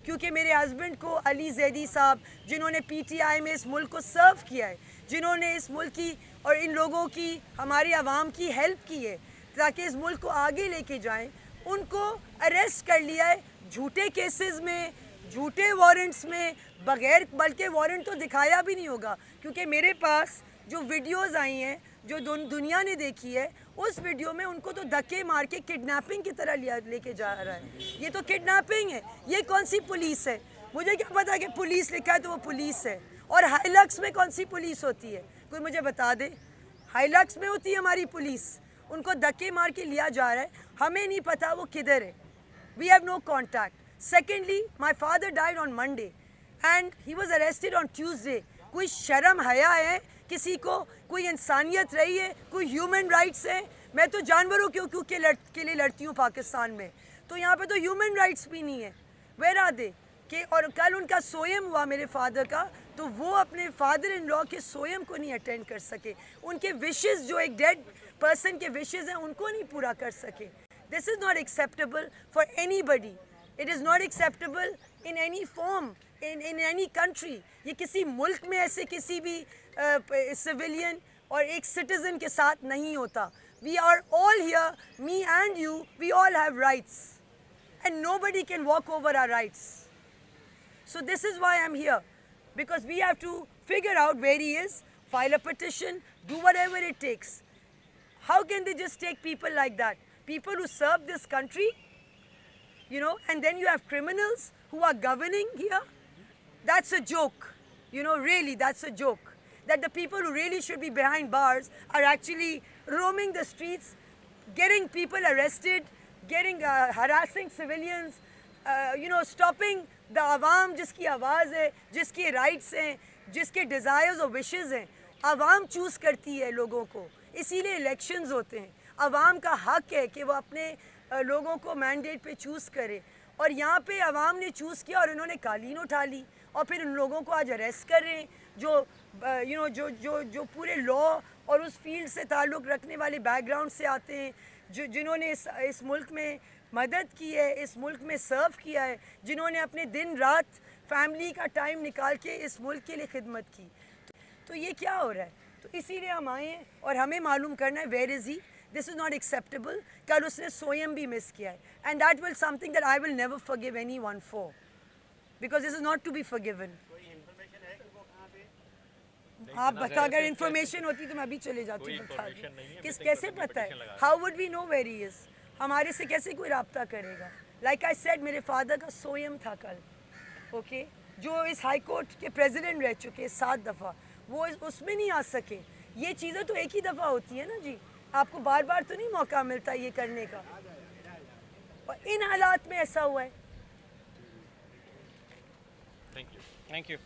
کیونکہ میرے ہسبینڈ کو علی زیدی صاحب جنہوں نے پی ٹی آئی میں اس ملک کو سرو کیا ہے, جنہوں نے اس ملک کی اور ان لوگوں کی, ہماری عوام کی ہیلپ کی ہے تاکہ اس ملک کو آگے لے کے جائیں, ان کو اریسٹ کر لیا ہے جھوٹے کیسز میں, جھوٹے وارنٹس میں, بغیر, بلکہ وارنٹ تو دکھایا بھی نہیں ہوگا, کیونکہ میرے پاس جو ویڈیوز آئی ہیں جو دنیا نے دیکھی ہے, اس ویڈیو میں ان کو تو دھکے مار کے کڈنیپنگ کی طرح لے کے جا رہا ہے. یہ تو کڈنیپنگ ہے. یہ کون سی پولیس ہے؟ مجھے کیا پتا کہ پولیس لکھا ہے تو وہ پولیس ہے. اور ہائیلکس میں کون سی پولیس ہوتی ہے؟ کوئی مجھے بتا دے. ہائیلکس میں ہوتی ہے ہماری پولیس. ان کو دھکے مار کے لیا جا رہا ہے, ہمیں نہیں پتا وہ کدھر ہے. We have no contact. Secondly, my father died on Monday and he was arrested on Tuesday. کوئی شرم حیا ہے کسی کو؟ کوئی انسانیت رہی ہے؟ کوئی ہیومن رائٹس ہے؟ میں تو جانوروں کے لیے لڑتی ہوں پاکستان میں, تو یہاں پہ تو ہیومن رائٹس بھی نہیں ہے. Where are they? کہ اور کل ان کا سوئم ہوا میرے فادر کا, تو وہ اپنے فادر ان لا کے سوئم کو نہیں اٹینڈ کر سکے. ان کے وشز, جو ایک ڈیڈ پرسن کے وشز ہیں, ان کو نہیں پورا کر سکے. This is not acceptable for anybody. It is not acceptable in any form, in any country. یہ کسی ملک میں ایسے کسی بھی civilian اور ایک citizen کے ساتھ نہیں ہوتا. We are all here, me and you, we all have rights. And nobody can walk over our rights. So this is why I'm here. Because we have to figure out where he is, file a petition, do whatever it takes. How can they just take people like that? People who serve this country, you know, and then you have criminals who are governing here. That's a joke, you know, really, that's a joke. That the people who really should be behind bars are actually roaming the streets, getting people arrested, harassing civilians, you know, stopping the عوام جس کی آواز ہے, جس کے rights ہیں, جس کے ڈیزائرز اور وشز ہیں. عوام چوز کرتی ہے لوگوں کو, اسی لیے الیکشنز ہوتے ہیں. عوام کا حق ہے کہ وہ اپنے لوگوں کو مینڈیٹ پہ چوز کرے, اور یہاں پہ عوام نے چوز کیا اور انہوں نے قالین اٹھا لی, اور پھر ان لوگوں کو آج اریسٹ کر رہے ہیں جو یو نو جو پورے لا اور اس فیلڈ سے تعلق رکھنے والے بیک گراؤنڈ سے آتے ہیں, جنہوں نے اس ملک میں مدد کی ہے, اس ملک میں سرو کیا ہے, جنہوں نے اپنے دن رات فیملی کا ٹائم نکال کے اس ملک کے لیے خدمت کی. تو یہ کیا ہو رہا ہے؟ تو اسی لیے ہم آئے ہیں اور ہمیں معلوم کرنا ہے where is he. This is not acceptable. کل اس نے سوئم بھی مس کیا ہے, and that will something that I will never forgive anyone for, because this is not to be forgiven. آپ بتا, اگر انفارمیشن ہوتی تو میں ابھی چلے جاتی ہوں بتا دوں. کیسے پتہ ہے؟ How would we know where he is? ہمارے سے کیسے کوئی رابطہ کرے گا؟ Like I said, میرے فادر کا سوئم تھا کل, اوکے, جو اس ہائی کورٹ کے پریزیڈنٹ رہ چکے 7 دفعہ, وہ اس میں نہیں آ سکے. یہ چیزیں تو ایک ہی دفعہ ہوتی ہیں نا جی, آپ کو بار بار تو نہیں موقع ملتا یہ کرنے کا, اور ان حالات میں ایسا ہوا ہے. Thank you.